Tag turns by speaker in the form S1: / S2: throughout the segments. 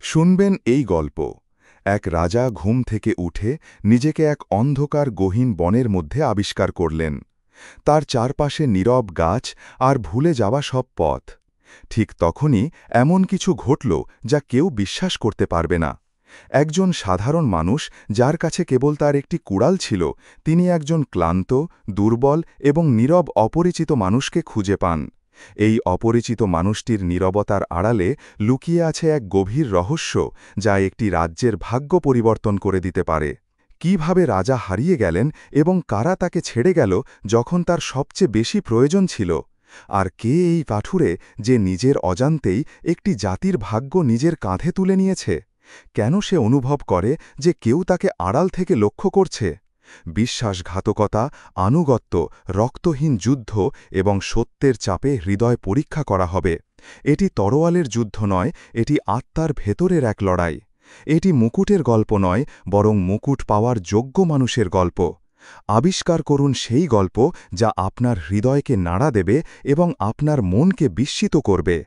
S1: শুনবেন এই গল্প। এক রাজা ঘুম থেকে উঠে নিজেকে এক অন্ধকার গহীন বনের মধ্যে আবিষ্কার করলেন। তার চারপাশে নীরব গাছ আর ভুলে যাওয়া সব পথ। ঠিক তখনই এমন কিছু ঘটল যা কেউ বিশ্বাস করতে পারবে না। একজন সাধারণ মানুষ, যার কাছে কেবল তার একটি কুড়াল ছিল, তিনি একজন ক্লান্ত, দুর্বল এবং নীরব অপরিচিত মানুষকে খুঁজে পান। এই অপরিচিত মানুষটির নীরবতার আড়ালে লুকিয়ে আছে এক গভীর রহস্য, যা একটি রাজ্যের ভাগ্য পরিবর্তন করে দিতে পারে। কিভাবে রাজা হারিয়ে গেলেন এবং কারা তাকে ছেড়ে গেল যখন তার সবচেয়ে বেশি প্রয়োজন ছিল? আর কে এই পাঠুরে, যে নিজের অজান্তেই একটি জাতির ভাগ্য নিজের কাঁধে তুলে নিয়েছে? কেন সে অনুভব করে যে কেউ তাকে আড়াল থেকে লক্ষ্য করছে? বিশ্বাসঘাতকতা, আনুগত্য, রক্তহীন যুদ্ধ এবং সত্যের চাপে হৃদয় পরীক্ষা করা হবে। এটি তরোয়ালের যুদ্ধ নয়, এটি আত্মার ভেতরের এক লড়াই। এটি মুকুটের গল্প নয়, বরং মুকুট পাওয়ার যোগ্য মানুষের গল্প। আবিষ্কার করুন সেই গল্প যা আপনার হৃদয়কে নাড়া দেবে এবং আপনার মনকে বিস্মিত করবে।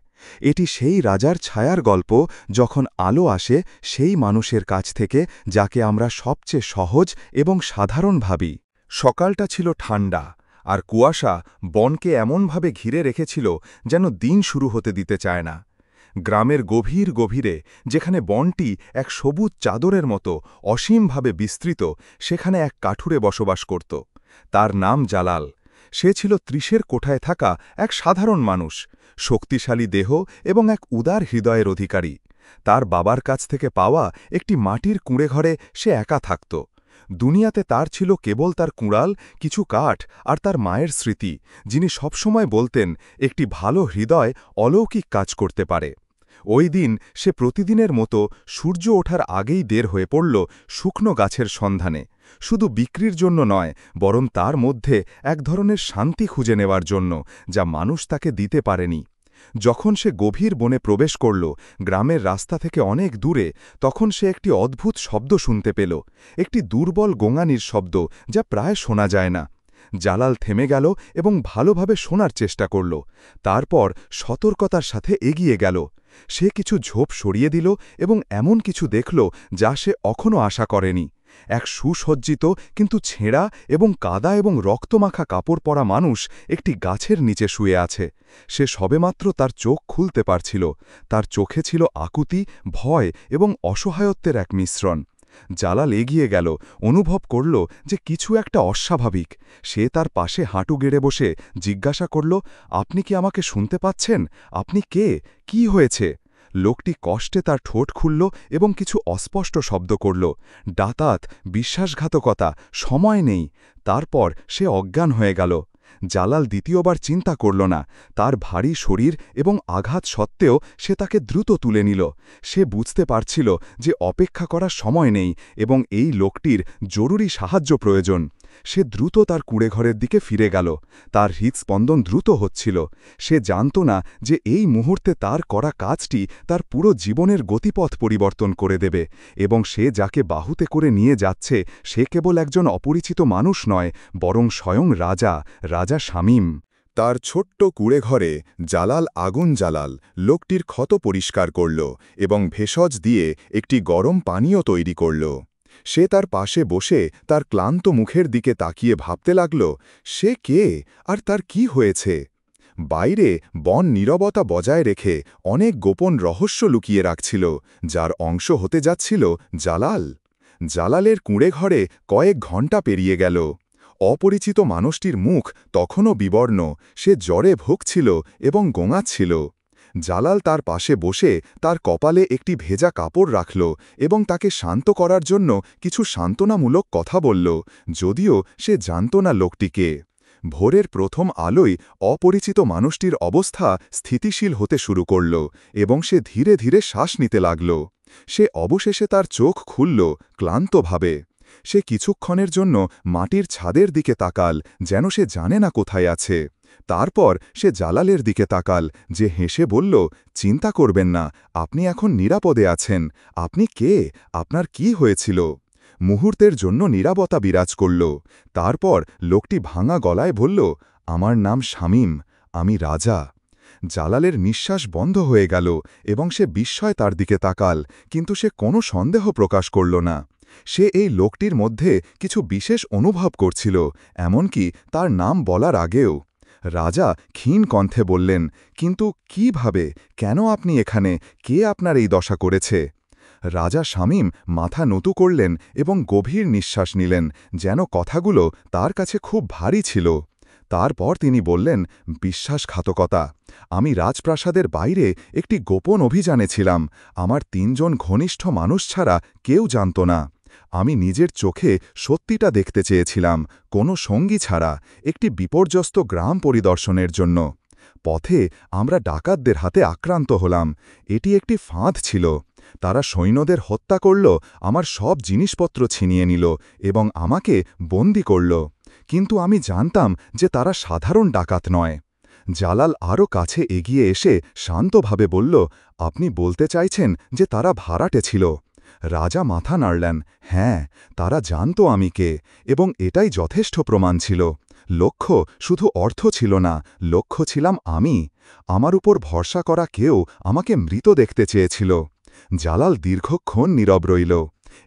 S1: এটি সেই রাজার ছায়ার গল্প, যখন আলো আসে সেই মানুষের কাছ থেকে যাকে আমরা সবচেয়ে সহজ এবং সাধারণ ভাবি। সকালটা ছিল ঠান্ডা, আর কুয়াশা বনকে এমনভাবে ঘিরে রেখেছিল যেন দিন শুরু হতে দিতে চায় না। গ্রামের গভীর গভীরে, যেখানে বনটি এক সবুজ চাদরের মতো অসীমভাবে বিস্তৃত, সেখানে এক কাঠুরে বসবাস করত। তার নাম জালাল। সে ছিল ৩০-এর কোঠায় থাকা এক সাধারণ মানুষ, শক্তিশালী দেহ এবং এক উদার হৃদয়ের অধিকারী। তার বাবার কাছ থেকে পাওয়া একটি মাটির কুঁড়েঘরে সে একা থাকত। দুনিয়াতে তার ছিল কেবল তার কুড়াল, কিছু কাঠ আর তার মায়ের স্মৃতি, যিনি সবসময় বলতেন, একটি ভালো হৃদয় অলৌকিক কাজ করতে পারে। ওই দিন সে প্রতিদিনের মতো সূর্য ওঠার আগেই দের হয়ে পড়ল শুকনো গাছের সন্ধানে, শুধু বিক্রির জন্য নয়, বরং তার মধ্যে এক ধরনের শান্তি খুঁজে নেওয়ার জন্য, যা মানুষ তাকে দিতে পারেনি। যখন সে গভীর বনে প্রবেশ করল, গ্রামের রাস্তা থেকে অনেক দূরে, তখন সে একটি অদ্ভুত শব্দ শুনতে পেল, একটি দুর্বল গোঙানির শব্দ, যা প্রায় শোনা যায় না। জালাল থেমে গেল এবং ভালোভাবে শোনার চেষ্টা করল। তারপর সতর্কতার সাথে এগিয়ে গেল। সে কিছু ঝোপ সরিয়ে দিল এবং এমন কিছু দেখল যা সে কখনো আশা করেনি। এক সুসজ্জিত কিন্তু ছেঁড়া এবং কাদা এবং রক্তমাখা কাপড় পরা মানুষ একটি গাছের নিচে শুয়ে আছে। সে সবেমাত্র তার চোখ খুলতে পারছিল। তার চোখে ছিল আকুতি, ভয় এবং অসহায়ত্বের এক মিশ্রণ। জালাল এগিয়ে গেল, অনুভব করল যে কিছু একটা অস্বাভাবিক। সে তার পাশে হাঁটু গেড়ে বসে জিজ্ঞাসা করল, আপনি কি আমাকে শুনতে পাচ্ছেন? আপনি কে? কি হয়েছে? লোকটি কষ্টে তার ঠোঁট খুলল এবং কিছু অস্পষ্ট শব্দ করল, ডাকাত, বিশ্বাসঘাতকতা, সময় নেই। তারপর সে অজ্ঞান হয়ে গেল। জালাল দ্বিতীয়বার চিন্তা করল না। তার ভারী শরীর এবং আঘাত সত্ত্বেও সে তাকে দ্রুত তুলে নিল। সে বুঝতে পারছিল যে অপেক্ষা করার সময় নেই এবং এই লোকটির জরুরি সাহায্য প্রয়োজন। সে দ্রুত তার কুঁড়েঘরের দিকে ফিরে গেল। তার হৃৎস্পন্দন দ্রুত হচ্ছিল। সে জানত না যে এই মুহূর্তে তার করা কাজটি তার পুরো জীবনের গতিপথ পরিবর্তন করে দেবে, এবং সে যাকে বাহুতে করে নিয়ে যাচ্ছে সে কেবল একজন অপরিচিত মানুষ নয়, বরং স্বয়ং রাজা, রাজা শামীম। তার ছোট্ট কুঁড়েঘরে জালাল আগুন জালাল, লোকটির ক্ষত পরিষ্কার করল এবং ভেষজ দিয়ে একটি গরম পানীয় তৈরি করল। সে তার পাশে বসে তার ক্লান্ত মুখের দিকে তাকিয়ে ভাবতে লাগল, সে কে আর তার কি হয়েছে। বাইরে বন নীরবতা বজায় রেখে অনেক গোপন রহস্য লুকিয়ে রাখছিল, যার অংশ হতে যাচ্ছিল জালাল। জালালের কুঁড়েঘরে কয়েক ঘণ্টা পেরিয়ে গেল। অপরিচিত মানুষটির মুখ তখনও বিবর্ণ, সে জ্বরে ভুগছিল এবং গোঙাচ্ছিল। জালাল তার পাশে বসে তার কপালে একটি ভেজা কাপড় রাখল এবং তাকে শান্ত করার জন্য কিছু সান্ত্বনামূলক কথা বলল, যদিও সে জানত না লোকটিকে। ভোরের প্রথম আলোয় অপরিচিত মানুষটির অবস্থা স্থিতিশীল হতে শুরু করল এবং সে ধীরে ধীরে শ্বাস নিতে লাগল। সে অবশেষে তার চোখ খুলল, ক্লান্তভাবে। সে কিছুক্ষণের জন্য মাটির ছাদের দিকে তাকাল, যেন সে জানে না কোথায় আছে। তারপর সে জালালের দিকে তাকাল, যে হেসে বলল, চিন্তা করবেন না, আপনি এখন নিরাপদে আছেন। আপনি কে? আপনার কি হয়েছিল? মুহূর্তের জন্য নীরবতা বিরাজ করল। তারপর লোকটি ভাঙা গলায় বলল, আমার নাম শামীম, আমি রাজা। জালালের নিঃশ্বাস বন্ধ হয়ে গেল এবং সে বিস্ময় তার দিকে তাকাল, কিন্তু সে কোনো সন্দেহ প্রকাশ করল না। সে এই লোকটির মধ্যে কিছু বিশেষ অনুভব করছিল, এমনকি তার নাম বলার আগেও। রাজা ক্ষীণ কণ্ঠে বললেন, কিন্তু কিভাবে, কেন আপনি এখানে, কে আপনার এই দশা করেছে? রাজা শামীম মাথা নত করলেন এবং গভীর নিঃশ্বাস নিলেন, যেন কথাগুলো তার কাছে খুব ভারী ছিল। তারপর তিনি বললেন, বিশ্বাসঘাতকতা। আমি রাজপ্রাসাদের বাইরে একটি গোপন অভিযানে ছিলাম। আমার ৩ জন ঘনিষ্ঠ মানুষ ছাড়া কেউ জানত না। আমি নিজের চোখে সত্যিটা দেখতে চেয়েছিলাম, কোনো সঙ্গী ছাড়া, একটি বিপর্যস্ত গ্রাম পরিদর্শনের জন্য। পথে আমরা ডাকাতদের হাতে আক্রান্ত হলাম। এটি একটি ফাঁদ ছিল। তারা সৈন্যদের হত্যা করল, আমার সব জিনিসপত্র ছিনিয়ে নিল এবং আমাকে বন্দী করল। কিন্তু আমি জানতাম যে তারা সাধারণ ডাকাত নয়। জালাল আরও কাছে এগিয়ে এসে শান্তভাবে বলল, আপনি বলতে চাইছেন যে তারা ভাড়াটে ছিল? রাজা মাথা নাড়লেন, হ্যাঁ, তারা জানত আমি কে, এবং এটাই যথেষ্ট প্রমাণ ছিল। লক্ষ্য শুধু অর্থ ছিল না, লক্ষ্য ছিলাম আমি। আমার উপর ভরসা করা কেউ আমাকে মৃত দেখতে চেয়েছিল। জালাল দীর্ঘক্ষণ নীরব রইল।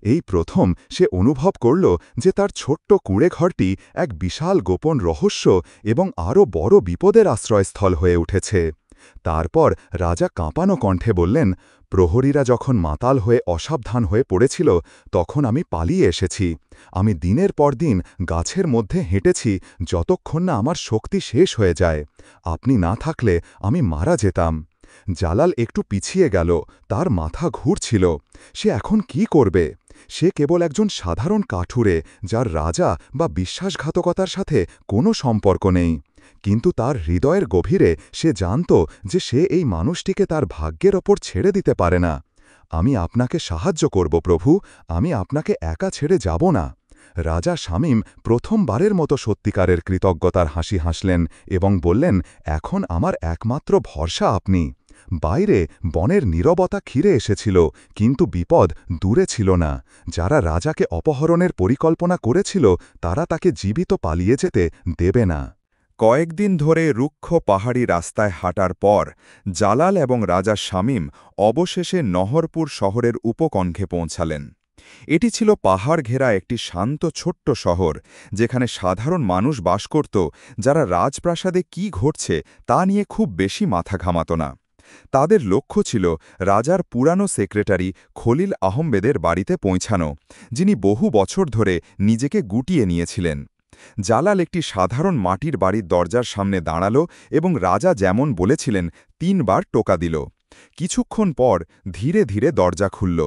S1: এই প্রথম সে অনুভব করল যে তার ছোট্ট কুঁড়েঘরটি এক বিশাল গোপন রহস্য এবং আরও বড় বিপদের আশ্রয়স্থল হয়ে উঠেছে। তারপর রাজা কাঁপানো কণ্ঠে বললেন, প্রহরীরা যখন মাতাল হয়ে অসাবধান হয়ে পড়েছিল, তখন আমি পালিয়ে এসেছি। আমি দিনের পর দিন গাছের মধ্যে হেঁটেছি যতক্ষণ না আমার শক্তি শেষ হয়ে যায়। আপনি না থাকলে আমি মারা যেতাম। জালাল একটু পিছিয়ে গেল, তার মাথা ঘুরছিল। সে এখন কি করবে? সে কেবল একজন সাধারণ কাঠুরে, যার রাজা বা বিশ্বাসঘাতকতার সাথে কোনো সম্পর্ক নেই। কিন্তু তার হৃদয়ের গভীরে সে জানত যে সে এই মানুষটিকে তার ভাগ্যের ওপর ছেড়ে দিতে পারে না। আমি আপনাকে সাহায্য করব প্রভু, আমি আপনাকে একা ছেড়ে যাব না। রাজা শামীম প্রথমবারের মতো সত্যিকারের কৃতজ্ঞতার হাসি হাসলেন এবং বললেন, এখন আমার একমাত্র ভরসা আপনি। বাইরে বনের নীরবতা ঘিরে এসেছিল, কিন্তু বিপদ দূরে ছিল না। যারা রাজাকে অপহরণের পরিকল্পনা করেছিল, তারা তাকে জীবিত পালিয়ে যেতে দেবে না।
S2: কয়েকদিন ধরে রুক্ষ পাহাড়ি রাস্তায় হাঁটার পর জালাল এবং রাজা শামীম অবশেষে নহরপুর শহরের উপকণ্ঠে পৌঁছালেন। এটি ছিল পাহাড় ঘেরা একটি শান্ত ছোট্ট শহর, যেখানে সাধারণ মানুষ বাস করত, যারা রাজপ্রাসাদে কি ঘটছে তা নিয়ে খুব বেশি মাথা ঘামাত না। তাদের লক্ষ্য ছিল রাজার পুরানো সেক্রেটারি খলিল আহমেদের বাড়িতে পৌঁছানো, যিনি বহু বছর ধরে নিজেকে গুটিয়ে নিয়েছিলেন। জালাল একটি সাধারণ মাটির বাড়ির দরজার সামনে দাঁড়াল এবং রাজা যেমন বলেছিলেন ৩ বার টোকা দিল। কিছুক্ষণ পর ধীরে ধীরে দরজা খুলল।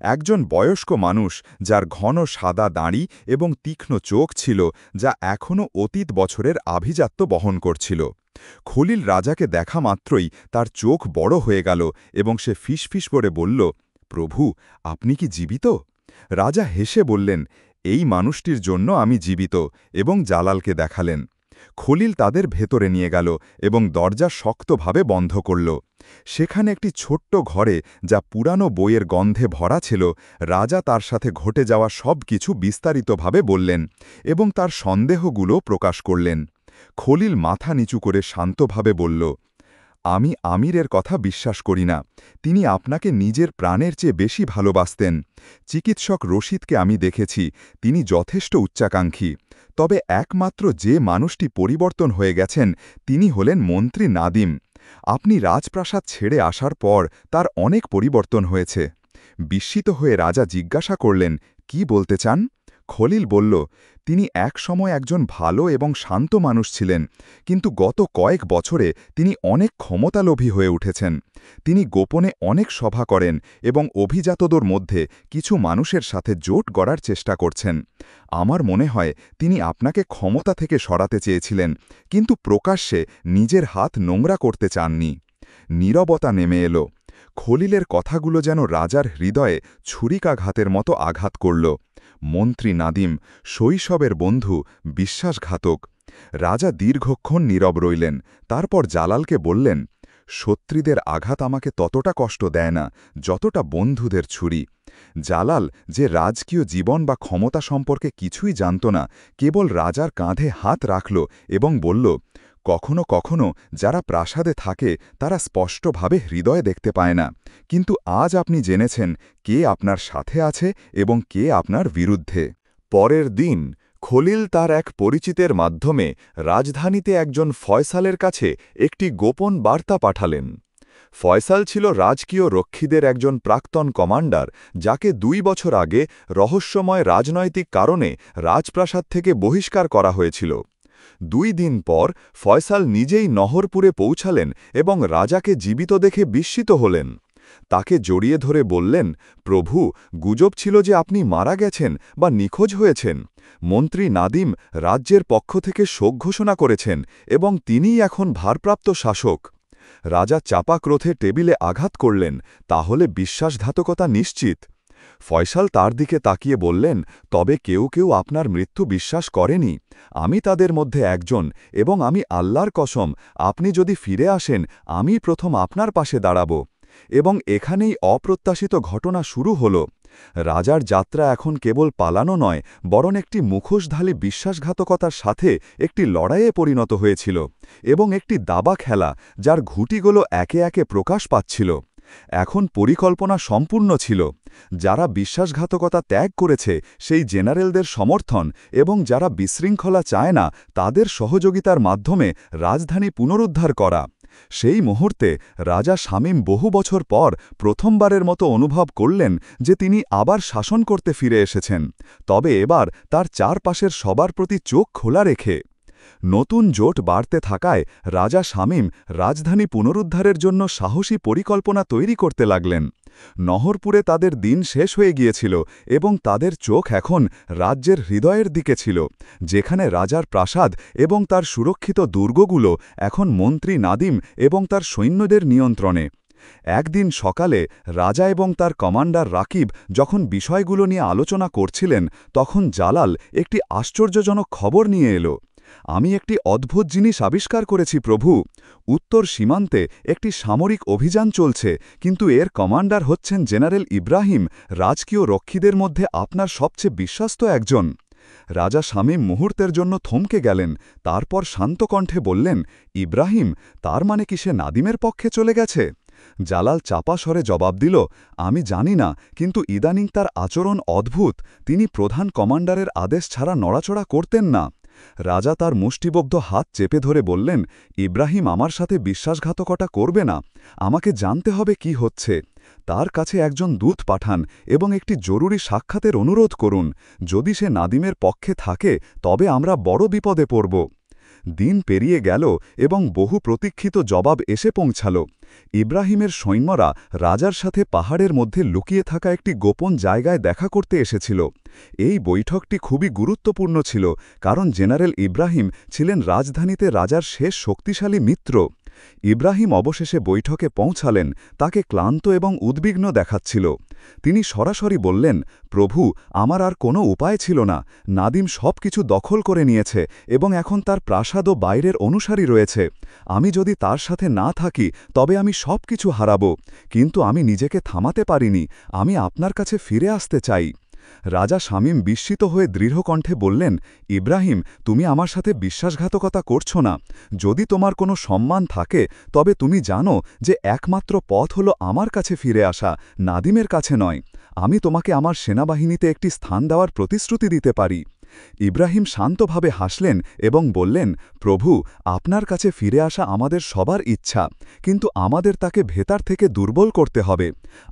S2: একজন বয়স্ক মানুষ, যার ঘন সাদা দাড়ি এবং তীক্ষ্ণ চোখ ছিল, যা এখনও অতীত বছরের আভিজাত্য বহন করছিল। খলিল রাজাকে দেখা মাত্রই তার চোখ বড় হয়ে গেল এবং সে ফিসফিস করে বলল, প্রভু, আপনি কি জীবিত? রাজা হেসে বললেন, এই মানুষটির জন্য আমি জীবিত, এবং জালালকে দেখালেন। খলিল তাদের ভেতরে নিয়ে গেল এবং দরজা শক্তভাবে বন্ধ করল। সেখানে একটি ছোট্ট ঘরে, যা পুরানো বইয়ের গন্ধে ভরা ছিল, রাজা তার সাথে ঘটে যাওয়া সব কিছু বিস্তারিতভাবে বললেন এবং তার সন্দেহগুলো প্রকাশ করলেন। খলিল মাথা নিচু করে শান্তভাবে বলল, আমি আমিরের কথা বিশ্বাস করি না। তিনি আপনাকে নিজের প্রাণের চেয়ে বেশি ভালোবাসতেন। চিকিৎসক রশিদকে আমি দেখেছি, তিনি যথেষ্ট উচ্চাকাঙ্ক্ষী। তবে একমাত্র যে মানুষটি পরিবর্তন হয়ে গেছেন, তিনি হলেন মন্ত্রী নাদিম। আপনি রাজপ্রাসাদ ছেড়ে আসার পর তার অনেক পরিবর্তন হয়েছে। বিস্মিত হয়ে রাজা জিজ্ঞাসা করলেন, কি বলতে চান? খলিল বলল, তিনি একসময় একজন ভালো এবং শান্ত মানুষ ছিলেন, কিন্তু গত কয়েক বছরে তিনি অনেক ক্ষমতালোভী হয়ে উঠেছেন। তিনি গোপনে অনেক সভা করেন এবং অভিজাতদের মধ্যে কিছু মানুষের সাথে জোট গড়ার চেষ্টা করছেন। আমার মনে হয় তিনি আপনাকে ক্ষমতা থেকে সরাতে চেয়েছিলেন, কিন্তু প্রকাশ্যে নিজের হাত নোংরা করতে চাননি। নীরবতা নেমে এলো। খলিলের কথাগুলো যেন রাজার হৃদয়ে ছুরিকাঘাতের মতো আঘাত করল। মন্ত্রী নাদিম, শৈশবের বন্ধু, বিশ্বাসঘাতক। রাজা দীর্ঘক্ষণ নীরব রইলেন, তারপর জালালকে বললেন, শত্রুদের আঘাত আমাকে ততটা কষ্ট দেয় না যতটা বন্ধুদের ছুরি। জালাল, যে রাজকীয় জীবন বা ক্ষমতা সম্পর্কে কিছুই জানত না, কেবল রাজার কাঁধে হাত রাখল এবং বলল, কখনো কখনো যারা প্রাসাদে থাকে তারা স্পষ্টভাবে হৃদয় দেখতে পায় না, কিন্তু আজ আপনি জেনেছেন কে আপনার সাথে আছে এবং কে আপনার বিরুদ্ধে।
S1: পরের দিন খলিল তার এক পরিচিতের মাধ্যমে রাজধানীতে একজন ফয়সালের কাছে একটি গোপন বার্তা পাঠালেন। ফয়সাল ছিল রাজকীয় রক্ষীদের একজন প্রাক্তন কমান্ডার, যাকে 2 বছর আগে রহস্যময় রাজনৈতিক কারণে রাজপ্রাসাদ থেকে বহিষ্কার করা হয়েছিল। 2 দিন পর ফয়সাল নিজেই নহরপুরে পৌঁছালেন এবং রাজাকে জীবিত দেখে বিস্মিত হলেন। তাকে জড়িয়ে ধরে বললেন, প্রভু, গুজব ছিল যে আপনি মারা গেছেন বা নিখোঁজ হয়েছেন। মন্ত্রী নাদিম রাজ্যের পক্ষ থেকে শোক ঘোষণা করেছেন এবং তিনিই এখন ভারপ্রাপ্ত শাসক। রাজা চাপা ক্রোধে টেবিলে আঘাত করলেন, তাহলে বিশ্বাসঘাতকতা নিশ্চিত। ফয়সাল তার দিকে তাকিয়ে বললেন, তবে কেউ কেউ আপনার মৃত্যু বিশ্বাস করেনি। আমি তাদের মধ্যে একজন, এবং আমি আল্লাহর কসম, আপনি যদি ফিরে আসেন আমি প্রথম আপনার পাশে দাঁড়াব। এবং এখানেই অপ্রত্যাশিত ঘটনা শুরু হল। রাজার যাত্রা এখন কেবল পালানো নয়, বরং একটি মুখোশধারী বিশ্বাসঘাতকতার সাথে একটি লড়াইয়ে পরিণত হয়েছিল, এবং একটি দাবা খেলা যার ঘুঁটিগুলো একে একে প্রকাশ পাচ্ছিল। এখন পরিকল্পনা সম্পূর্ণ ছিল। যারা বিশ্বাসঘাতকতা ত্যাগ করেছে সেই জেনারেলদের সমর্থন এবং যারা বিশৃঙ্খলা চায় না তাদের সহযোগিতার মাধ্যমে রাজধানী পুনরুদ্ধার করা। সেই মুহূর্তে রাজা শামীম বহু বছর পর প্রথমবারের মতো অনুভব করলেন যে তিনি আবার শাসন করতে ফিরে এসেছেন, তবে এবার তার চারপাশের সবার প্রতি চোখ খোলা রেখে। নতুন জোট বাড়তে থাকায় রাজা শামীম রাজধানী পুনরুদ্ধারের জন্য সাহসী পরিকল্পনা তৈরি করতে লাগলেন। নহরপুরে তাদের দিন শেষ হয়ে গিয়েছিল এবং তাদের চোখ এখন রাজ্যের হৃদয়ের দিকে ছিল, যেখানে রাজার প্রাসাদ এবং তার সুরক্ষিত দুর্গগুলো এখন মন্ত্রী নাদিম এবং তার সৈন্যদের নিয়ন্ত্রণে। একদিন সকালে রাজা এবং তার কমান্ডার রাকিব যখন বিষয়গুলো নিয়ে আলোচনা করছিলেন, তখন জালাল একটি আশ্চর্যজনক খবর নিয়ে এলো। আমি একটি অদ্ভুত জিনিস আবিষ্কার করেছি প্রভু। উত্তর সীমান্তে একটি সামরিক অভিযান চলছে, কিন্তু এর কমান্ডার হচ্ছেন জেনারেল ইব্রাহিম, রাজকীয় রক্ষীদের মধ্যে আপনার সবচেয়ে বিশ্বস্ত একজন। রাজা শামীম মুহূর্তের জন্য থমকে গেলেন, তারপর শান্ত কণ্ঠে বললেন, ইব্রাহিম, তার মানে কি সে নাদিমের পক্ষে চলে গেছে? জালাল চাপা স্বরে জবাব দিল, আমি জানি না, কিন্তু ইদানিং তার আচরণ অদ্ভুত। তিনি প্রধান কমান্ডারের আদেশ ছাড়া নড়াচড়া করতেন না। রাজা তার মুষ্টিবদ্ধ হাত চেপে ধরে বললেন, ইব্রাহিম আমার সাথে বিশ্বাসঘাতকতা করবে না। আমাকে জানতে হবে কি হচ্ছে। তার কাছে একজন দূত পাঠান এবং একটি জরুরি সাক্ষাতের অনুরোধ করুন। যদি সে নাদিমের পক্ষে থাকে তবে আমরা বড় বিপদে পড়ব। দিন পেরিয়ে গেল এবং বহু প্রতীক্ষিত জবাব এসে পৌঁছাল। ইব্রাহিমের সৈন্যরা রাজার সাথে পাহাড়ের মধ্যে লুকিয়ে থাকা একটি গোপন জায়গায় দেখা করতে এসেছিল। এই বৈঠকটি খুবই গুরুত্বপূর্ণ ছিল, কারণ জেনারেল ইব্রাহিম ছিলেন রাজধানীতে রাজার শেষ শক্তিশালী মিত্র। ইব্রাহিম অবশেষে বৈঠকে পৌঁছালেন, তাকে ক্লান্ত এবং উদ্বিগ্ন দেখাচ্ছিল। তিনি সরাসরি বললেন, প্রভু, আমার আর কোনো উপায় ছিল না। নাদিম সব কিছু দখল করে নিয়েছে এবং এখন তার প্রাসাদ ও বাইরের অনুসারী রয়েছে। আমি যদি তার সাথে না থাকি তবে আমি সব কিছু হারাব, কিন্তু আমি নিজেকে থামাতে পারিনি। আমি আপনার কাছে ফিরে আসতে চাই। রাজা শামীম বিস্মিত হয়ে দৃঢ়কণ্ঠে বললেন, ইব্রাহিম, তুমি আমার সাথে বিশ্বাসঘাতকতা করছো না। যদি তোমার কোনো সম্মান থাকে তবে তুমি জানো যে একমাত্র পথ হলো আমার কাছে ফিরে আসা, নাদিমের কাছে নয়। আমি তোমাকে আমার সেনাবাহিনীতে একটি স্থান দেওয়ার প্রতিশ্রুতি দিতে পারি। ইব্রাহিম শান্তভাবে হাসলেন এবং বললেন, প্রভু, আপনার কাছে ফিরে আসা আমাদের সবার ইচ্ছা, কিন্তু আমাদের তাকে ভেতর থেকে দুর্বল করতে হবে।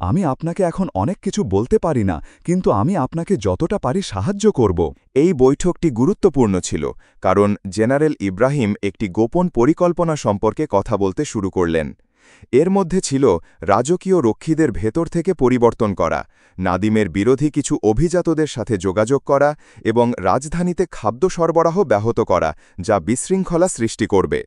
S1: আমি আপনাকে এখন অনেক কিছু বলতে পারি না, কিন্তু আমি আপনাকে যতটা পারি সাহায্য করব।
S2: এই বৈঠকটি গুরুত্বপূর্ণ ছিল, কারণ জেনারেল ইব্রাহিম একটি গোপন পরিকল্পনা সম্পর্কে কথা বলতে শুরু করলেন। এর মধ্যে ছিল রাজকীয় রক্ষীদের ভেতর থেকে পরিবর্তন করা, নাদিমের বিরোধী কিছু অভিজাতদের সাথে যোগাযোগ করা এবং রাজধানীতে খাদ্য সরবরাহ ব্যাহত করা, যা বিশৃঙ্খলা সৃষ্টি করবে।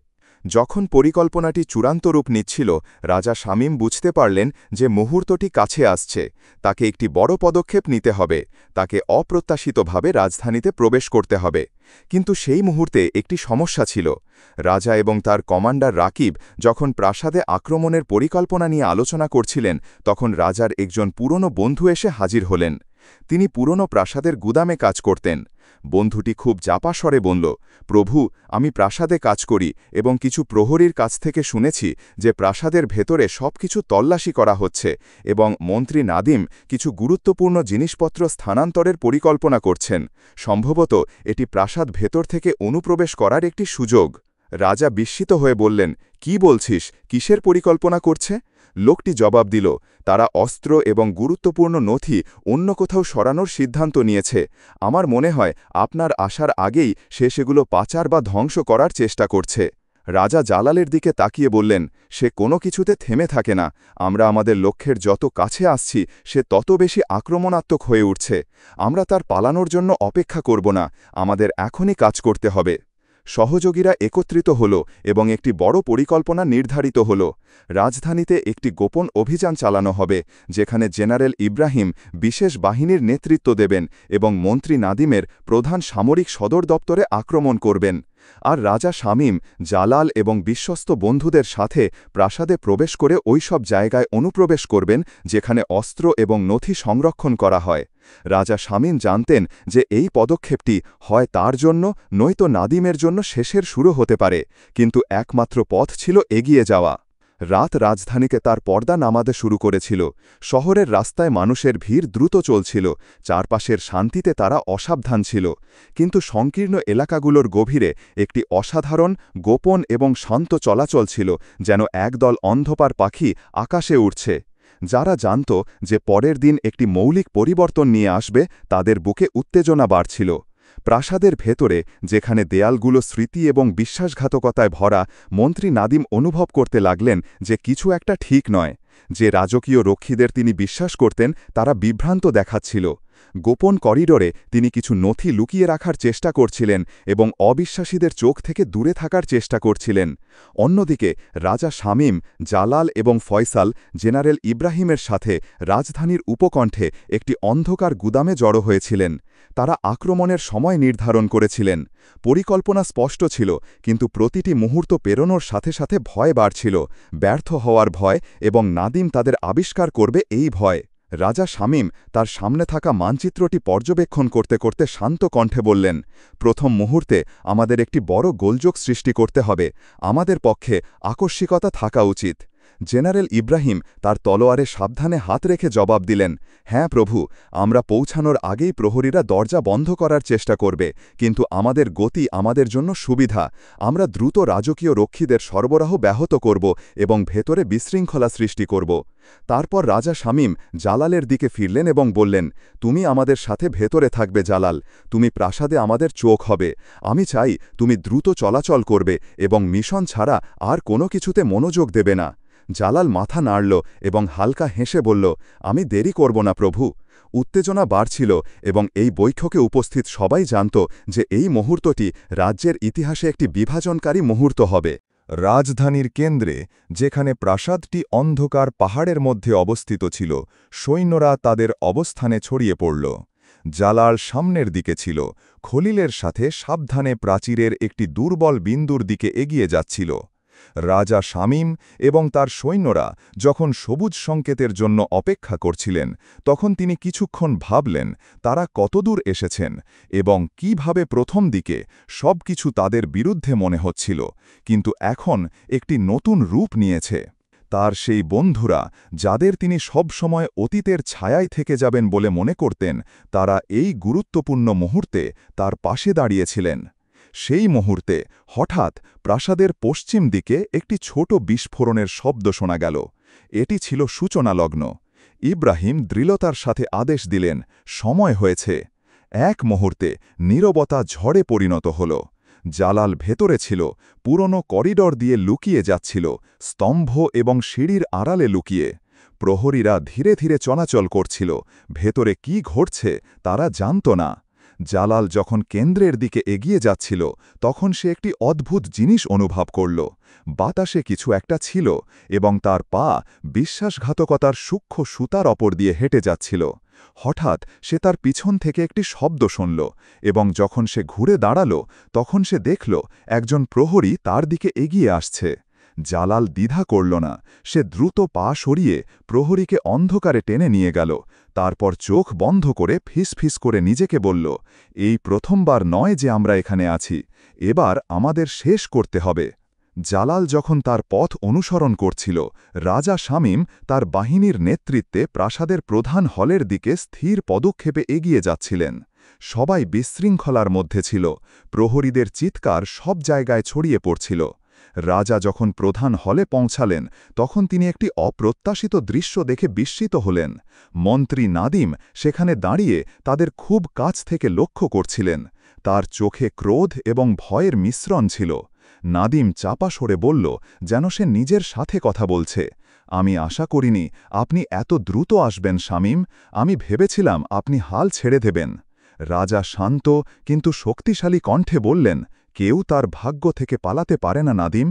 S2: যখন পরিকল্পনাটি চূড়ান্ত রূপ নিচ্ছিল, রাজা শামীম বুঝতে পারলেন যে মুহূর্তটি কাছে আসছে। তাকে একটি বড় পদক্ষেপ নিতে হবে, তাকে অপ্রত্যাশিতভাবে রাজধানীতে প্রবেশ করতে হবে। কিন্তু সেই মুহূর্তে একটি সমস্যা ছিল। রাজা এবং তার কমান্ডার রাকিব যখন প্রাসাদে আক্রমণের পরিকল্পনা নিয়ে আলোচনা করছিলেন, তখন রাজার একজন পুরনো বন্ধু এসে হাজির হলেন।
S1: তিনি পুরনো প্রাসাদের গুদামে কাজ করতেন। বন্ধুটি খুব জাপা স্বরে বলল, প্রভু, আমি প্রাসাদে কাজ করি এবং কিছু প্রহরীর কাছ থেকে শুনেছি যে প্রাসাদের ভেতরে সবকিছু তল্লাশি করা হচ্ছে এবং মন্ত্রী নাদিম কিছু গুরুত্বপূর্ণ জিনিসপত্র স্থানান্তরের পরিকল্পনা করছেন। সম্ভবত এটি প্রাসাদ ভেতর থেকে অনুপ্রবেশ করার একটি সুযোগ। রাজা বিস্মিত হয়ে বললেন, কি বলছিস, কিসের পরিকল্পনা করছে? লোকটি জবাব দিল, তারা অস্ত্র এবং গুরুত্বপূর্ণ নথি অন্য কোথাও সরানোর সিদ্ধান্ত নিয়েছে। আমার মনে হয় আপনার আসার আগেই সে সেগুলো পাচার বা ধ্বংস করার চেষ্টা করছে। রাজা জালালের দিকে তাকিয়ে বললেন, সে কোনো কিছুতে থেমে থাকে না। আমরা আমাদের লক্ষ্যের যত কাছে আসছি সে তত বেশি আক্রমণাত্মক হয়ে উঠছে। আমরা তার পালানোর জন্য অপেক্ষা করব না, আমাদের এখনই কাজ করতে হবে। সহযোগীরা একত্রিত হল এবং একটি বড় পরিকল্পনা নির্ধারিত হল। রাজধানীতে একটি গোপন অভিযান চালানো হবে, যেখানে জেনারেল ইব্রাহিম বিশেষ বাহিনীর নেতৃত্ব দেবেন এবং মন্ত্রী নাদিমের প্রধান সামরিক সদর দপ্তরে আক্রমণ করবেন। আর রাজা শামীম, জালাল এবং বিশ্বস্ত বন্ধুদের সাথে প্রাসাদে প্রবেশ করে ওইসব জায়গায় অনুপ্রবেশ করবেন যেখানে অস্ত্র এবং নথি সংরক্ষণ করা হয়। রাজা শামীম জানতেন যে এই পদক্ষেপটি হয় তার জন্য নয়তো নাদিমের জন্য শেষের শুরু হতে পারে, কিন্তু একমাত্র পথ ছিল এগিয়ে যাওয়া। রাত রাজধানীকে তার পর্দা নামাতে শুরু করেছিল। শহরের রাস্তায় মানুষের ভিড় দ্রুত চলছিল, চারপাশের শান্তিতে তারা অসাবধান ছিল। কিন্তু সংকীর্ণ এলাকাগুলোর গভীরে একটি অসাধারণ, গোপন এবং শান্ত চলাচল ছিল, যেন একদল অন্ধকার পাখি আকাশে উড়ছে। যারা জানত যে পরের দিন একটি মৌলিক পরিবর্তন নিয়ে আসবে, তাদের বুকে উত্তেজনা বাড়ছিল। প্রাসাদের ভেতরে, যেখানে দেয়ালগুলো স্মৃতি এবং বিশ্বাসঘাতকতায় ভরা, মন্ত্রী নাদিম অনুভব করতে লাগলেন যে কিছু একটা ঠিক নয়। যে রাজকীয় রক্ষীদের তিনি বিশ্বাস করতেন তারা বিভ্রান্ত দেখাচ্ছিল। গোপন করিডোরে তিনি কিছু নথি লুকিয়ে রাখার চেষ্টা করছিলেন এবং অবিশ্বাসীদের চোখ থেকে দূরে থাকার চেষ্টা করছিলেন। অন্যদিকে রাজা শামীম, জালাল এবং ফয়সাল জেনারেল ইব্রাহিমের সাথে রাজধানীর উপকণ্ঠে একটি অন্ধকার গুদামে জড়ো হয়েছিলেন। তারা আক্রমণের সময় নির্ধারণ করেছিলেন। পরিকল্পনা স্পষ্ট ছিল, কিন্তু প্রতিটি মুহূর্ত পেরোনোর সাথে সাথে ভয় বাড়ছিল, ব্যর্থ হওয়ার ভয় এবং নাদিম তাদের আবিষ্কার করবে এই ভয়। রাজা শামীম তার সামনে থাকা মানচিত্রটি পর্যবেক্ষণ করতে করতে শান্ত কণ্ঠে বললেন, প্রথম মুহূর্তে আমাদের একটি বড় গোলযোগ সৃষ্টি করতে হবে। আমাদের পক্ষে আকস্মিকতা থাকা উচিত। জেনারেল ইব্রাহিম তার তলোয়ারে সাবধানে হাত রেখে জবাব দিলেন, হ্যাঁ প্রভু, আমরা পৌঁছানোর আগেই প্রহরীরা দরজা বন্ধ করার চেষ্টা করবে, কিন্তু আমাদের গতি আমাদের জন্য সুবিধা। আমরা দ্রুত রাজকীয় রক্ষীদের সরবরাহ ব্যাহত করব এবং ভেতরে বিশৃঙ্খলা সৃষ্টি করব। তারপর রাজা শামীম জালালের দিকে ফিরলেন এবং বললেন, তুমি আমাদের সাথে ভেতরে থাকবে জালাল, তুমি প্রাসাদে আমাদের চোখ হবে। আমি চাই তুমি দ্রুত চলাচল করবে এবং মিশন ছাড়া আর কোনো কিছুতে মনোযোগ দেবে না। জালাল মাথা নাড়ল এবং হালকা হেসে বলল, আমি দেরি করব না প্রভু। উত্তেজনা বাড়ছিল এবং এই বৈঠকে উপস্থিত সবাই জানত যে এই মুহূর্তটি রাজ্যের ইতিহাসে একটি বিভাজনকারী মুহূর্ত হবে।
S2: রাজধানীর কেন্দ্রে, যেখানে প্রাসাদটি অন্ধকার পাহাড়ের মধ্যে অবস্থিত ছিল, সৈন্যরা তাদের অবস্থানে ছড়িয়ে পড়ল। জালাল সামনের দিকে ছিল, খলিলের সাথে সাবধানে প্রাচীরের একটি দুর্বল বিন্দুর দিকে এগিয়ে যাচ্ছিল। রাজা শামীম এবং তার সৈন্যরা যখন সবুজ সংকেতের জন্য অপেক্ষা করছিলেন, তখন তিনি কিছুক্ষণ ভাবলেন তারা কতদূর এসেছেন এবং কিভাবে প্রথম দিকে সবকিছু তাদের বিরুদ্ধে মনে হচ্ছিল, কিন্তু এখন একটি নতুন রূপ নিয়েছে। তার সেই বন্ধুরা, যাদের তিনি সবসময় অতীতের ছায়ায় থেকে যাবেন বলে মনে করতেন, তারা এই গুরুত্বপূর্ণ মুহূর্তে তার পাশে দাঁড়িয়েছিলেন। সেই মুহূর্তে হঠাৎ প্রাসাদের পশ্চিম দিকে একটি ছোট বিস্ফোরণের শব্দ শোনা গেল। এটি ছিল সূচনালগ্ন। ইব্রাহিম দৃঢ়তার সাথে আদেশ দিলেন, সময় হয়েছে। এক মুহূর্তে নীরবতা ঝড়ে পরিণত হল। জালাল ভেতরে ছিল, পুরনো করিডর দিয়ে লুকিয়ে যাচ্ছিল, স্তম্ভ এবং সিঁড়ির আড়ালে লুকিয়ে। প্রহরীরা ধীরে ধীরে চলাচল করছিল, ভেতরে কি ঘটছে তারা জানত না। জালাল যখন কেন্দ্রের দিকে এগিয়ে যাচ্ছিল, তখন সে একটি অদ্ভুত জিনিস অনুভব করল। বাতাসে কিছু একটা ছিল এবং তার পা বিশ্বাসঘাতকতার সূক্ষ্ম সুতার ওপর দিয়ে হেঁটে যাচ্ছিল। হঠাৎ সে তার পিছন থেকে একটি শব্দ শুনল এবং যখন সে ঘুরে দাঁড়াল, তখন সে দেখল একজন প্রহরী তার দিকে এগিয়ে আসছে। জালাল দ্বিধা করল না, সে দ্রুত পা সরিয়ে প্রহরীকে অন্ধকারে টেনে নিয়ে গেল।
S1: তারপর চোখ বন্ধ করে ফিসফিস করে নিজেকে বলল, এই প্রথমবার নয় যে আমরা এখানে আছি, এবার আমাদের শেষ করতে হবে। জালাল যখন তার পথ অনুসরণ করছিল, রাজা শামীম তার বাহিনীর নেতৃত্বে প্রাসাদের প্রধান হলের দিকে স্থির পদক্ষেপে এগিয়ে যাচ্ছিলেন। সবাই বিশৃঙ্খলার মধ্যে ছিল, প্রহরীদের চিৎকার সব জায়গায় ছড়িয়ে পড়ছিল। রাজা যখন প্রধান হলে পৌঁছালেন, তখন তিনি একটি অপ্রত্যাশিত দৃশ্য দেখে বিস্মিত হলেন। মন্ত্রী নাদিম সেখানে দাঁড়িয়ে তাদের খুব কাছ থেকে লক্ষ্য করছিলেন। তার চোখে ক্রোধ এবং ভয়ের মিশ্রণ ছিল। নাদিম চাপা সরে বলল, যেন সে নিজের সাথে কথা বলছে, আমি আশা করিনি আপনি এত দ্রুত আসবেন শামীম, আমি ভেবেছিলাম আপনি হাল ছেড়ে দেবেন। রাজা শান্ত কিন্তু শক্তিশালী কণ্ঠে বললেন, কেউ তার ভাগ্য থেকে পালাতে পারে না নাদিম।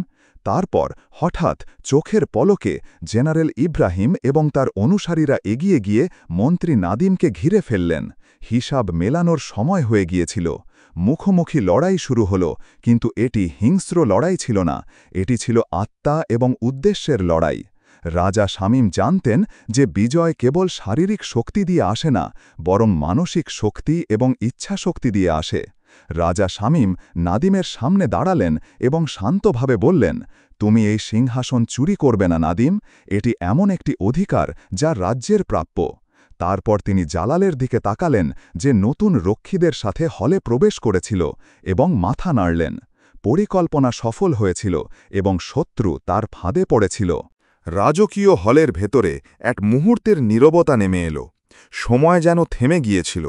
S1: তারপর হঠাৎ চোখের পলকে জেনারেল ইব্রাহিম এবং তার অনুসারীরা এগিয়ে গিয়ে মন্ত্রী নাদিমকে ঘিরে ফেললেন। হিসাব মেলানোর সময় হয়ে গিয়েছিল। মুখোমুখি লড়াই শুরু হল, কিন্তু এটি হিংস্র লড়াই ছিল না, এটি ছিল আত্মা এবং উদ্দেশ্যের লড়াই। রাজা শামীম জানতেন যে বিজয় কেবল শারীরিক শক্তি দিয়ে আসে না, বরং মানসিক শক্তি এবং ইচ্ছাশক্তি দিয়ে আসে। রাজা শামীম নাদিমের সামনে দাঁড়ালেন এবং শান্তভাবে বললেন, তুমি এই সিংহাসন চুরি করবে না নাদিম, এটি এমন একটি অধিকার যা রাজ্যের প্রাপ্য। তারপর তিনি জালালের দিকে তাকালেন, যে নতুন রক্ষীদের সাথে হলে প্রবেশ করেছিল, এবং মাথা নাড়লেন। পরিকল্পনা সফল হয়েছিল এবং শত্রু তার ফাঁদে পড়েছিল।
S2: রাজকীয় হলের ভেতরে এক মুহূর্তের নীরবতা নেমে এলো। সময় যেন থেমে গিয়েছিল।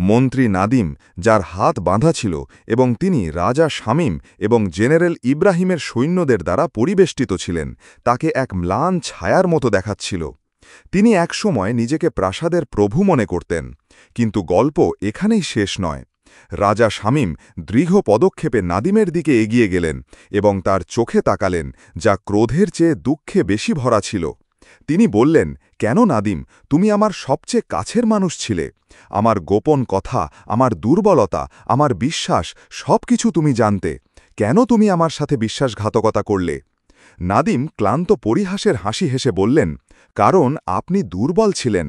S2: মন্ত্রী নাদিম, যার হাত বাঁধা ছিল এবং তিনি রাজা শামীম এবং জেনারেল ইব্রাহিমের সৈন্যদের দ্বারা পরিবেষ্টিত ছিলেন, তাকে এক ম্লান ছায়ার মতো দেখাচ্ছিল। তিনি একসময় নিজেকে প্রাসাদের প্রভু মনে করতেন। কিন্তু গল্প এখানেই শেষ নয়। রাজা শামীম দৃঢ় পদক্ষেপে নাদিমের দিকে এগিয়ে গেলেন এবং তার চোখে তাকালেন, যা ক্রোধের চেয়ে দুঃখে বেশি ভরা ছিল। তিনি বললেন, কেন নাদিম, তুমি আমার সবচেয়ে কাছের মানুষ ছিলে। আমার গোপন কথা, আমার দুর্বলতা, আমার বিশ্বাস সবকিছু তুমি জানতে। কেন তুমি আমার সাথে বিশ্বাসঘাতকতা করলে? নাদিম ক্লান্ত পরিহাসের হাসি হেসে বললেন, কারণ আপনি দুর্বল ছিলেন।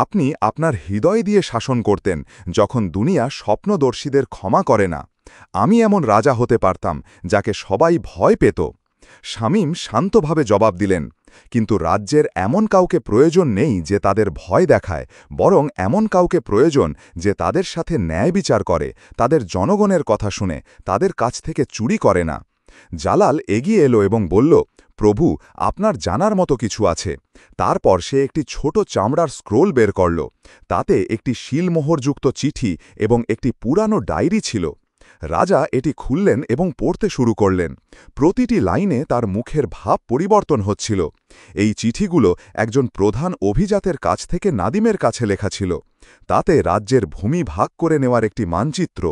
S2: আপনি আপনার হৃদয় দিয়ে শাসন করতেন, যখন দুনিয়া স্বপ্নদর্শীদের ক্ষমা করে না। আমি এমন রাজা হতে পারতাম, যাকে সবাই ভয় পেত। শামীম শান্তভাবে জবাব দিলেন, কিন্তু রাজ্যের এমন কাউকে প্রয়োজন নেই যে তাদের ভয় দেখায়, বরং এমন কাউকে প্রয়োজন যে তাদের সাথে ন্যায় বিচার করে, তাদের জনগণের কথা শুনে, তাদের কাছ থেকে চুরি করে না। জালাল এগিয়ে এলো এবং বলল, প্রভু, আপনার জানার মতো কিছু আছে। তারপর সে একটি ছোট চামড়ার স্ক্রোল বের করল। তাতে একটি শিলমোহরযুক্ত চিঠি এবং একটি পুরানো ডায়েরি ছিল। রাজা এটি খুললেন এবং পড়তে শুরু করলেন। প্রতিটি লাইনে তার মুখের ভাব পরিবর্তন হচ্ছিল। এই চিঠিগুলো একজন প্রধান অভিজাতের কাছ থেকে নাদিমের কাছে লেখা ছিল। তাতে রাজ্যের ভূমি ভাগ করে নেওয়ার একটি মানচিত্র,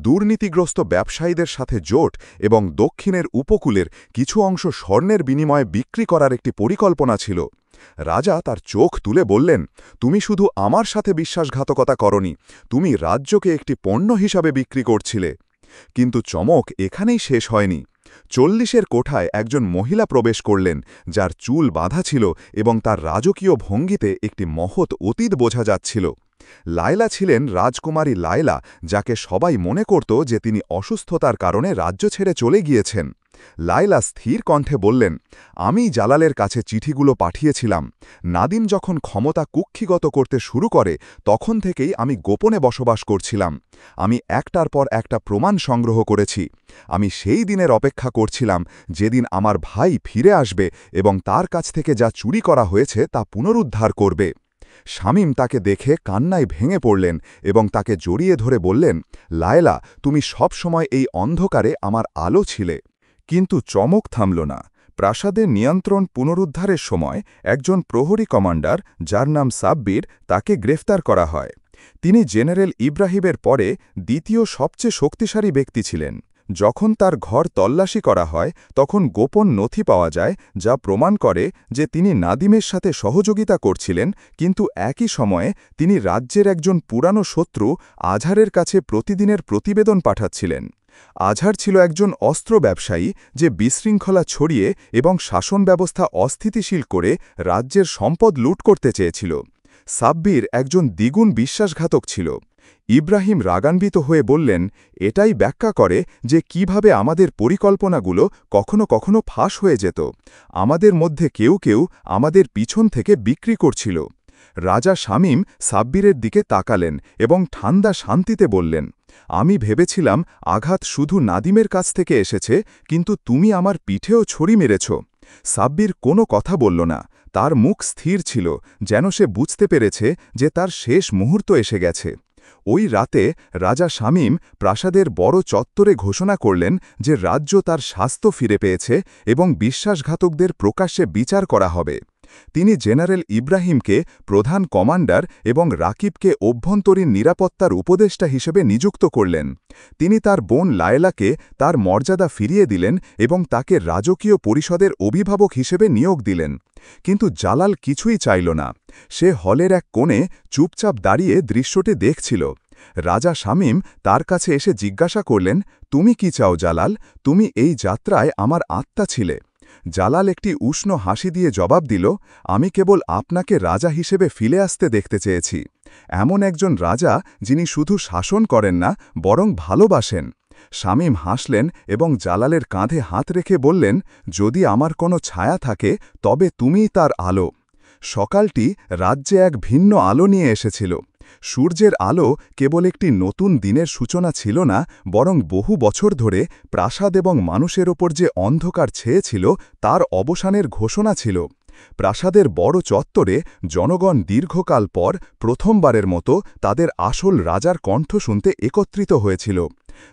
S2: দুর্নীতিগ্রস্ত ব্যবসায়ীদের সাথে জোট এবং দক্ষিণের উপকূলের কিছু অংশ স্বর্ণের বিনিময়ে বিক্রি করার একটি পরিকল্পনা ছিল। রাজা তার চোখ তুলে বললেন, তুমি শুধু আমার সাথে বিশ্বাসঘাতকতা করনি, তুমি রাজ্যকে একটি পণ্য হিসাবে বিক্রি করছিলে। কিন্তু চমক এখানেই শেষ হয়নি। 40-এর কোঠায় একজন মহিলা প্রবেশ করলেন, যার চুল বাঁধা ছিল এবং তার রাজকীয় ভঙ্গিতে একটি মহৎ অতীত বোঝা যাচ্ছিল। লায়লা ছিলেন রাজকুমারী লায়লা, যাকে সবাই মনে করত যে তিনি অসুস্থতার কারণে রাজ্য ছেড়ে চলে গিয়েছেন। লায়লা স্থির কণ্ঠে বললেন, আমি জালালের কাছে চিঠিগুলো পাঠিয়েছিলাম। নাদিম যখন ক্ষমতা কুক্ষিগত করতে শুরু করে, তখন থেকেই আমি গোপনে বসবাস করছিলাম। আমি একটার পর একটা প্রমাণ সংগ্রহ করেছি। আমি সেই দিনের অপেক্ষা করছিলাম, যেদিন আমার ভাই ফিরে আসবে এবং তার কাছ থেকে যা চুরি করা হয়েছে তা পুনরুদ্ধার করবে। শামীম তাকে দেখে কান্নায় ভেঙে পড়লেন এবং তাকে জড়িয়ে ধরে বললেন, লায়লা, তুমি সব সময় এই অন্ধকারে আমার আলো ছিলে। কিন্তু চমক থামল না। প্রাসাদের নিয়ন্ত্রণ পুনরুদ্ধারের সময় একজন প্রহরী কমান্ডার, যার নাম সাব্বির, তাকে গ্রেফতার করা হয়। তিনি জেনারেল ইব্রাহিমের পরে দ্বিতীয় সবচেয়ে শক্তিশালী ব্যক্তি ছিলেন। যখন তার ঘর তল্লাশি করা হয়, তখন গোপন নথি পাওয়া যায়, যা প্রমাণ করে যে তিনি নাদিমের সাথে সহযোগিতা করছিলেন, কিন্তু একই সময়ে তিনি রাজ্যের একজন পুরানো শত্রু আজহারের কাছে প্রতিদিনের প্রতিবেদন পাঠাচ্ছিলেন। আজহার ছিল একজন অস্ত্র ব্যবসায়ী, যে বিশৃঙ্খলা ছড়িয়ে এবং শাসন ব্যবস্থা অস্থিতিশীল করে রাজ্যের সম্পদ লুট করতে চেয়েছিল।
S1: সাব্বির একজন দ্বিগুণ বিশ্বাসঘাতক ছিল। ইব্রাহিম রাগান্বিত হয়ে বললেন, এটাই ব্যাখ্যা করে যে কিভাবে আমাদের পরিকল্পনাগুলো কখনো কখনো ফাঁস হয়ে যেত। আমাদের মধ্যে কেউ কেউ আমাদের পিছন থেকে বিক্রি করছিল। রাজা শামীম সাব্বিরের দিকে তাকালেন এবং ঠান্ডা শান্তিতে বললেন, আমি ভেবেছিলাম আঘাত শুধু নাদিমের কাছ থেকে এসেছে, কিন্তু তুমি আমার পিঠেও ছড়ি মেরেছ। সাব্বির কোনো কথা বলল না, তার মুখ স্থির ছিল, যেন সে বুঝতে পেরেছে যে তার শেষ মুহূর্ত এসে গেছে। ওই রাতে রাজা শামীম প্রাসাদের বড় চত্বরে ঘোষণা করলেন যে রাজ্য তার স্বাস্থ্য ফিরে পেয়েছে এবং বিশ্বাসঘাতকদের প্রকাশ্যে বিচার করা হবে। তিনি জেনারেল ইব্রাহিমকে প্রধান কমান্ডার এবং রাকিবকে অভ্যন্তরীণ নিরাপত্তার উপদেষ্টা হিসেবে নিযুক্ত করলেন। তিনি তার বোন লায়লাকে তার মর্যাদা ফিরিয়ে দিলেন এবং তাকে রাজকীয় পরিষদের অভিভাবক হিসেবে নিয়োগ দিলেন। কিন্তু জালাল কিছুই চাইল না। সে হলের এক কোণে চুপচাপ দাঁড়িয়ে দৃশ্যটি দেখছিল। রাজা শামীম তার কাছে এসে জিজ্ঞাসা করলেন, তুমি কি চাও জালাল? তুমি এই যাত্রায় আমার আত্মা ছিলে। জালাল একটি উষ্ণ হাসি দিয়ে জবাব দিল, আমি কেবল আপনাকে রাজা হিসেবে ফিরে আসতে দেখতে চেয়েছি। এমন একজন রাজা যিনি শুধু শাসন করেন না, বরং ভালোবাসেন। শামীম হাসলেন এবং জালালের কাঁধে হাত রেখে বললেন, যদি আমার কোনো ছায়া থাকে তবে তুমিই তার আলো। সকালটি রাজ্যে এক ভিন্ন আলো নিয়ে এসেছিল। সূর্যের আলো কেবল একটি নতুন দিনের সূচনা ছিল না, বরং বহু বছর ধরে প্রাসাদ এবং মানুষের ওপর যে অন্ধকার ছেয়েছিল তার অবসানের ঘোষণা ছিল। প্রাসাদের বড় চত্বরে জনগণ দীর্ঘকাল পর প্রথমবারের মতো তাদের আসল রাজার কণ্ঠ শুনতে একত্রিত হয়েছিল।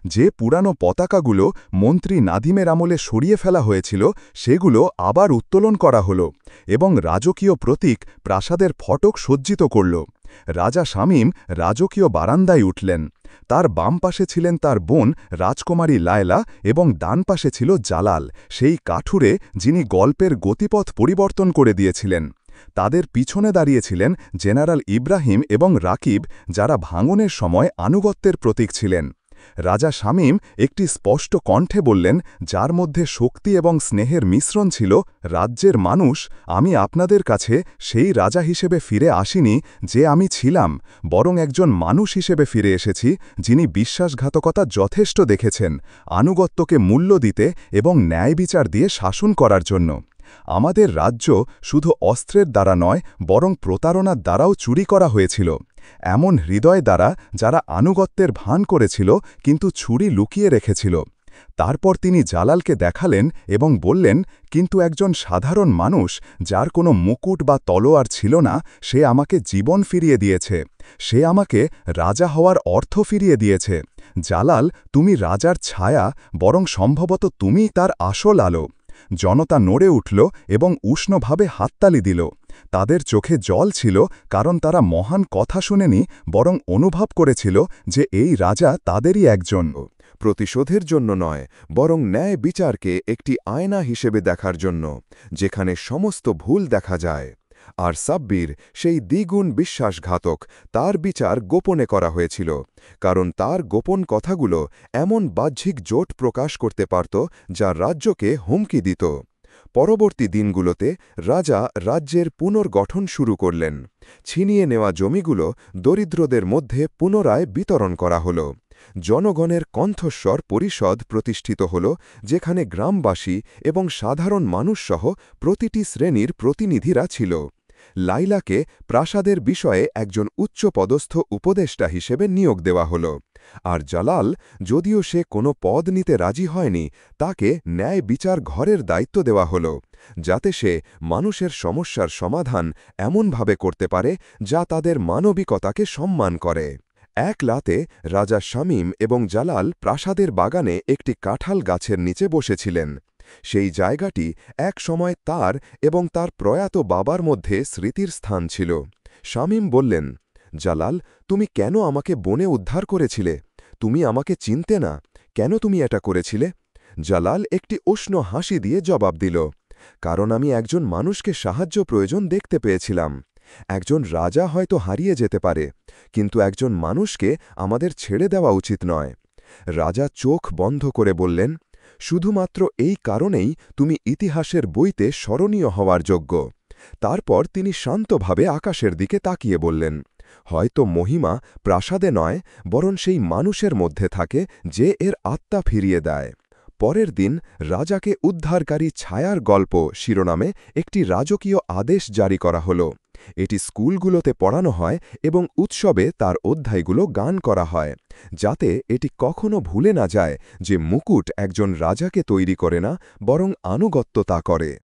S1: যে পুরানো পতাকাগুলো মন্ত্রী নাদিমের আমলে সরিয়ে ফেলা হয়েছিল সেগুলো আবার উত্তোলন করা হল এবং রাজকীয় প্রতীক প্রাসাদের ফটক সজ্জিত করল। রাজা শামীম রাজকীয় বারান্দায় উঠলেন। তার বাম পাশে ছিলেন তার বোন রাজকুমারী লায়লা এবং ডান পাশে ছিল জালাল, সেই কাঠুরে যিনি গল্পের গতিপথ পরিবর্তন করে দিয়েছিলেন। তাদের পিছনে দাঁড়িয়েছিলেন জেনারেল ইব্রাহিম এবং রাকিব, যারা ভাঙনের সময় আনুগত্যের প্রতীক ছিলেন। রাজা শামীম একটি স্পষ্ট কণ্ঠে বললেন, যার মধ্যে শক্তি এবং স্নেহের মিশ্রণ ছিল, রাজ্যের মানুষ, আমি আপনাদের কাছে সেই রাজা হিসেবে ফিরে আসিনি যে আমি ছিলাম, বরং একজন মানুষ হিসেবে ফিরে এসেছি যিনি বিশ্বাসঘাতকতা যথেষ্ট দেখেছেন, আনুগত্যকে মূল্য দিতে এবং ন্যায় বিচার দিয়ে শাসন করার জন্য। আমাদের রাজ্য শুধু অস্ত্রের দ্বারা নয়, বরং প্রতারণার দ্বারাও চুরি করা হয়েছিল। এমন হৃদয় দ্বারা যারা আনুগত্যের ভান করেছিল কিন্তু ছুরি লুকিয়ে রেখেছিল। তারপর তিনি জালালকে দেখালেন এবং বললেন, কিন্তু একজন সাধারণ মানুষ যার কোনো মুকুট বা তলোয়ার ছিল না, সে আমাকে জীবন ফিরিয়ে দিয়েছে। সে আমাকে রাজা হওয়ার অর্থ ফিরিয়ে দিয়েছে। জালাল, তুমি রাজার ছায়া, বরং সম্ভবত তুমিই তার আসল আলো। জনতা নড়ে উঠল এবং উষ্ণভাবে হাততালি দিল। তাদের চোখে জল ছিল, কারণ তারা মহান কথা শুনেনি, বরং অনুভব করেছিল যে এই রাজা তাদেরই একজন।
S2: প্রতিশোধের জন্য নয়, বরং ন্যায় বিচারকে একটি আয়না হিসেবে দেখার জন্য, যেখানে সমস্ত ভুল দেখা যায়। আর সাব্বির সেই দ্বিগুণ বিশ্বাসঘাতক, তার বিচার গোপনে করা হয়েছিল, কারণ তার গোপন কথাগুলো এমন বাহ্যিক জোট প্রকাশ করতে পারত যা রাজ্যকে হুমকি দিত। পরবর্তী দিনগুলোতে রাজা রাজ্যের পুনর্গঠন শুরু করলেন। ছিনিয়ে নেওয়া জমিগুলো দরিদ্রদের মধ্যে পুনরায় বিতরণ করা হল। জনগণের কণ্ঠস্বর পরিষদ প্রতিষ্ঠিত হল, যেখানে গ্রামবাসী এবং সাধারণ মানুষসহ প্রতিটি শ্রেণীর প্রতিনিধিরা ছিল। লাইলাকে প্রাসাদের বিষয়ে একজন উচ্চপদস্থ উপদেষ্টা হিসেবে নিয়োগ দেওয়া হল। আর জালাল, যদিও সে কোনো পদ নিতে রাজি হয়নি, তাকে ন্যায় বিচার ঘরের দায়িত্ব দেওয়া হল, যাতে সে মানুষের সমস্যার সমাধান এমনভাবে করতে পারে যা তাদের মানবিকতাকে সম্মান করে। এক রাতে রাজা শামীম এবং জালাল প্রাসাদের বাগানে একটি কাঁঠাল গাছের নিচে বসেছিলেন। সেই জায়গাটি এক সময় তার এবং তার প্রয়াত বাবার মধ্যে স্মৃতির স্থান ছিল। শামীম বললেন, জালাল, তুমি কেন আমাকে বনে উদ্ধার করেছিলে? তুমি আমাকে চিনতে না, কেন তুমি এটা করেছিলে? জালাল একটি উষ্ণ হাসি দিয়ে জবাব দিল, কারণ আমি একজন মানুষকে সাহায্য প্রয়োজন দেখতে পেয়েছিলাম। একজন রাজা হয়তো হারিয়ে যেতে পারে, কিন্তু একজন মানুষকে আমাদের ছেড়ে দেওয়া উচিত নয়। রাজা চোখ বন্ধ করে বললেন, শুধুমাত্র এই কারণেই তুমি ইতিহাসের বইতে স্মরণীয় হওয়ার যোগ্য।
S3: তারপর তিনি শান্তভাবে আকাশের দিকে তাকিয়ে বললেন, হয়তো মহিমা প্রাসাদে নয়, বরং সেই মানুষের মধ্যে থাকে যে এর আত্মা ফিরিয়ে দেয়। পরের দিন রাজাকে উদ্ধারকারী ছায়ার গল্প শিরোনামে একটি রাজকীয় আদেশ জারি করা হল। এটি স্কুলগুলোতে পড়ানো হয় এবং উৎসবে তার অধ্যায়গুলো গান করা হয়, যাতে এটি কখনো ভুলে না যায় যে মুকুট একজন রাজাকে তৈরি করে না, বরং আনুগত্যতা করে।